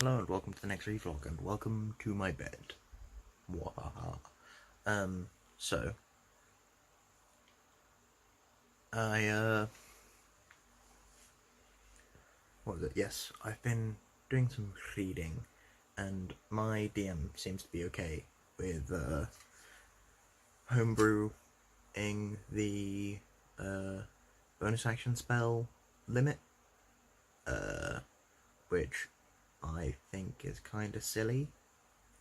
Hello and welcome to the next ReeVlog and welcome to my bed. Mwahaha. So I what was it? Yes, I've been doing some reading and my DM seems to be okay with homebrewing the bonus action spell limit, which I think is kind of silly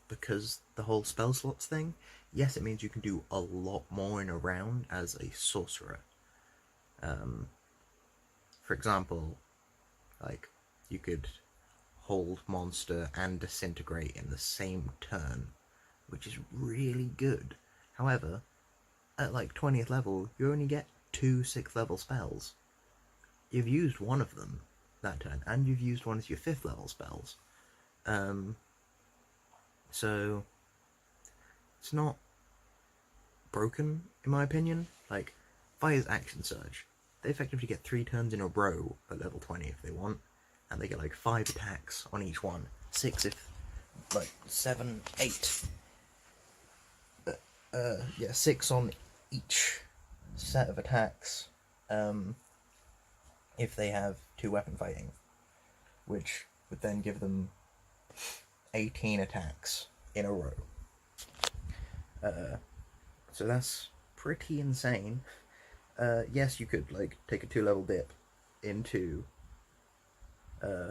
because the whole spell slots thing, yes, it means you can do a lot more in a round as a sorcerer. For example, like you could hold monster and disintegrate in the same turn, which is really good. However, at like 20th level, you only get two 6th level spells. You've used one of them that turn, and you've used one of your 5th level spells. So it's not broken in my opinion. Like Fire's Action Surge, they effectively get 3 turns in a row at level 20 if they want, and they get like 5 attacks on each one, 6 if like 7, 8. Yeah, 6 on each set of attacks. If they have 2 weapon fighting, which would then give them 18 attacks in a row. So that's pretty insane. Yes, you could like take a 2-level dip into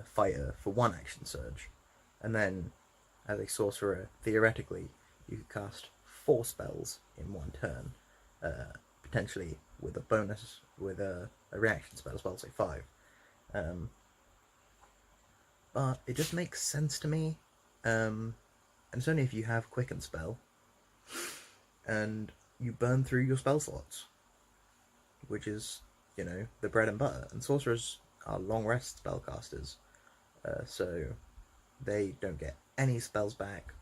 fighter for 1 action surge, and then as a sorcerer, theoretically, you could cast 4 spells in 1 turn, potentially with a bonus, with a reaction spell as well, say 5. But it just makes sense to me, and it's only if you have Quicken Spell, and you burn through your spell slots, which is, you know, the bread and butter. And sorcerers are long rest spellcasters, so they don't get any spells back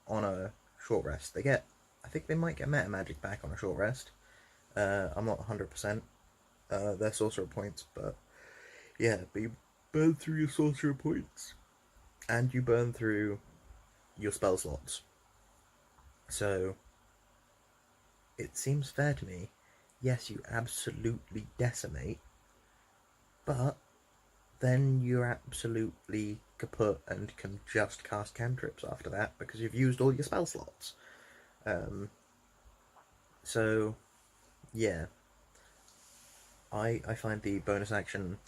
on a short rest. They get, I think they might get meta magic back on a short rest. I'm not 100%. They're sorcerer points, but yeah, but you burn through your sorcerer points, and you burn through your spell slots. So it seems fair to me. Yes, you absolutely decimate, but then you're absolutely kaput and can just cast cantrips after that because you've used all your spell slots. So yeah, I find the bonus action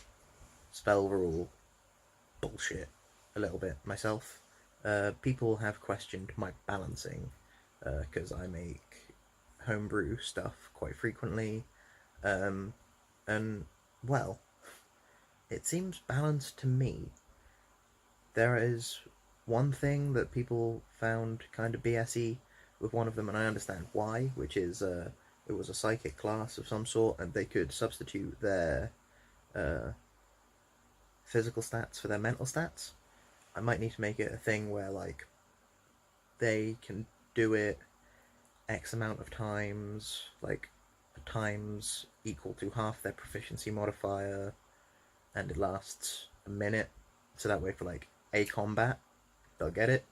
spell rule bullshit a little bit myself. People have questioned my balancing because I make homebrew stuff quite frequently, and well, it seems balanced to me. There is one thing that people found kind of BSy with one of them, and I understand why, which is it was a psychic class of some sort, and they could substitute their physical stats for their mental stats. I might need to make it a thing where like they can do it X amount of times, like times equal to half their proficiency modifier, and it lasts a minute. So that way, for like a combat, they'll get it,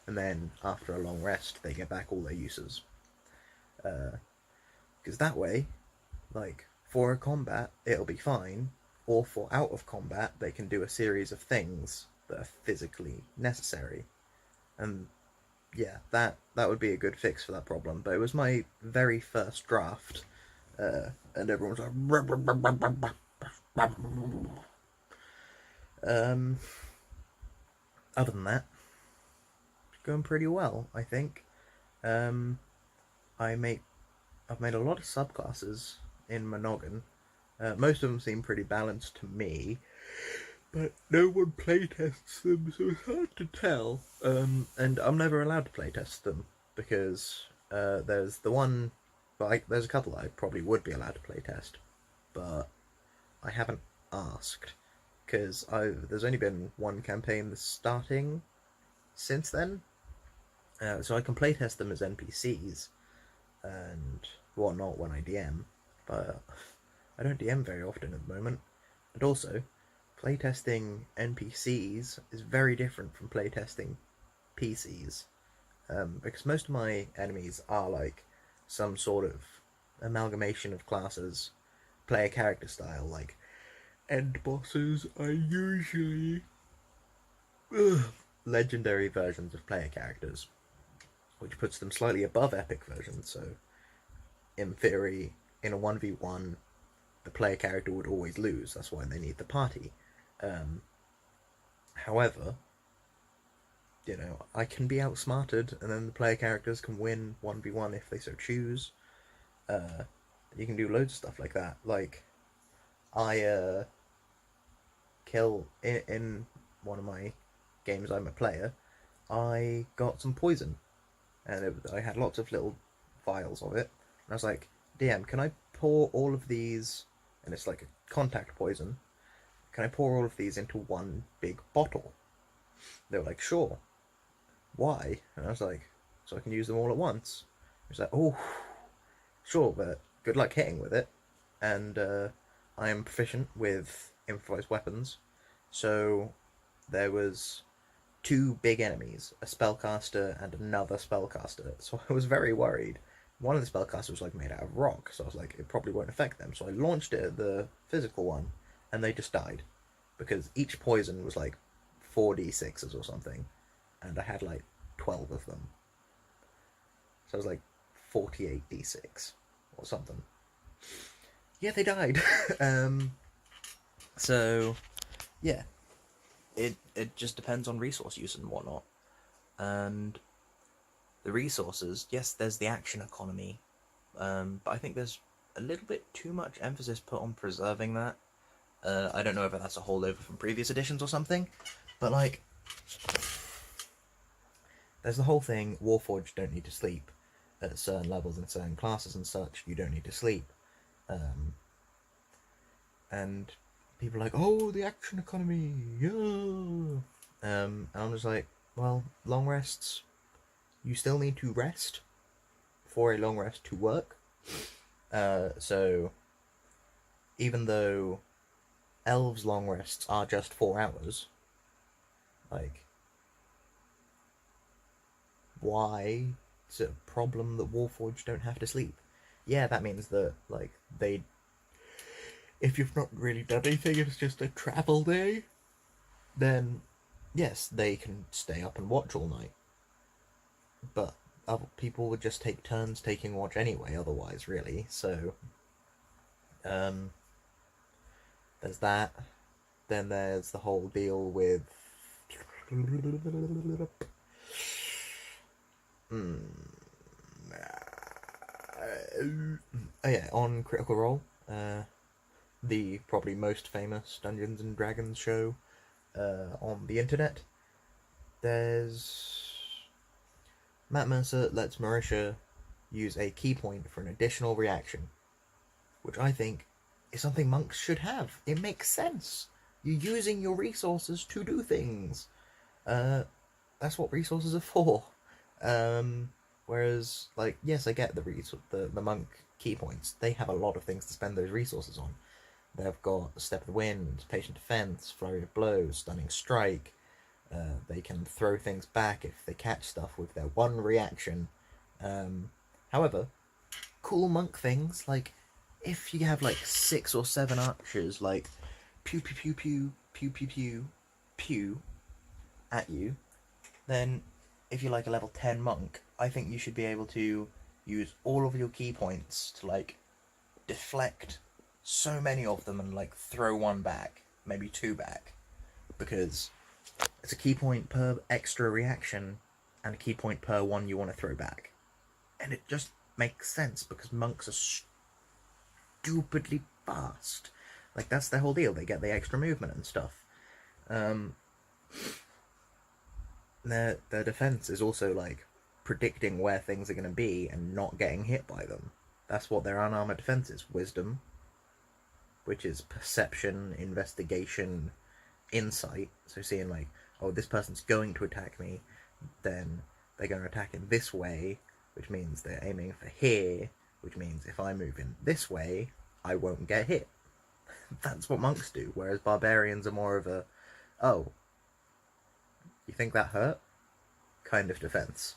and then after a long rest, they get back all their uses. Because that way, like for a combat, it'll be fine, or for out of combat, they can do a series of things that are physically necessary, and yeah, that would be a good fix for that problem. But it was my very first draft, and everyone was like, other than that, it's going pretty well, I think. I've made a lot of subclasses in my noggin. Most of them seem pretty balanced to me, but no one playtests them, so it's hard to tell. And I'm never allowed to playtest them because there's the one, but there's a couple I probably would be allowed to playtest, but I haven't asked because there's only been one campaign that's starting since then, so I can playtest them as NPCs and whatnot when I DM, but I don't DM very often at the moment. And also, playtesting NPCs is very different from playtesting PCs. Because most of my enemies are like some sort of amalgamation of classes, player character style. Like end bosses are usually legendary versions of player characters, which puts them slightly above epic versions. So, in theory, in a 1v1, the player character would always lose. That's why they need the party. However, I can be outsmarted, and then the player characters can win 1v1 if they so choose. You can do loads of stuff like that. Like, I kill in one of my games I'm a player, I got some poison, and I had lots of little vials of it. And I was like, DM, can I pour all of these? And it's like a contact poison. Can I pour all of these into one big bottle? They were like, sure. Why? And I was like, so I can use them all at once. He was like, oh, sure, but good luck hitting with it. And I am proficient with improvised weapons, so there was two big enemies, a spellcaster and another spellcaster. So I was very worried. One of the spellcasters was like made out of rock, so I was like, it probably won't affect them. So I launched it at the physical one, and they just died because each poison was like 4d6s or something, and I had like 12 of them. So I was like 48d6 or something. Yeah, they died. So yeah, it just depends on resource use and whatnot. And the resources, yes, there's the action economy, but I think there's a little bit too much emphasis put on preserving that. I don't know whether that's a holdover from previous editions or something, but like, there's the whole thing, Warforged don't need to sleep at certain levels in certain classes and such. You don't need to sleep. And people are like, oh, the action economy, yeah. And I'm just like, well, long rests, you still need to rest for a long rest to work. So even though elves' long rests are just 4 hours, like, why is it a problem that Warforged don't have to sleep? Yeah, that means that, like, if you've not really done anything, if it's just a travel day, then yes, they can stay up and watch all night. But other people would just take turns taking watch anyway, otherwise, really. So, there's that. Then there's the whole deal with oh yeah, on Critical Role, the probably most famous Dungeons and Dragons show on the internet, there's Matt Mercer lets Marisha use a key point for an additional reaction, which I think is something monks should have. It makes sense. You're using your resources to do things. That's what resources are for. Whereas, like, yes, I get the monk key points. They have a lot of things to spend those resources on. They've got Step of the Wind, Patient Defense, Flurry of Blows, Stunning Strike. They can throw things back if they catch stuff with their one reaction. However, cool monk things, like, if you have like 6 or 7 archers, like, pew pew pew pew pew pew pew pew at you, then if you're like a level 10 monk, I think you should be able to use all of your key points to like deflect so many of them and like throw one back, maybe 2 back, because it's a key point per extra reaction and a key point per one you want to throw back. And it just makes sense because monks are stupidly fast. Like, that's their whole deal. They get the extra movement and stuff. Their defense is also like predicting where things are going to be and not getting hit by them. That's what their unarmored defense is. Wisdom, which is perception, investigation, insight. So seeing like, oh, this person's going to attack me, then they're going to attack in this way, which means they're aiming for here, which means if I move in this way, I won't get hit. that's what monks do, whereas barbarians are more of a, oh, you think that hurt? Kind of defense.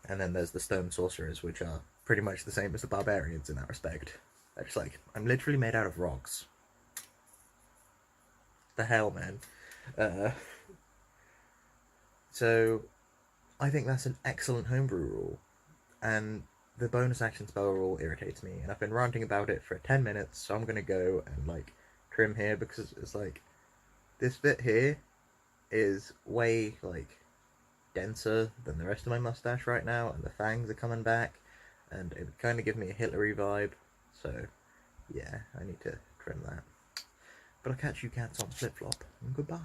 And then there's the stone sorcerers, which are pretty much the same as the barbarians in that respect. They're just like, I'm literally made out of rocks. The hell, man. Uh, so, I think that's an excellent homebrew rule. And the bonus action spell rule irritates me. And I've been ranting about it for 10 minutes, so I'm gonna go and, like, trim here because it's like, this bit here is way, like, denser than the rest of my mustache right now, and the fangs are coming back, and it would kind of give me a Hitlery vibe, so yeah, I need to trim that. But I'll catch you cats on Flip Flop, and goodbye.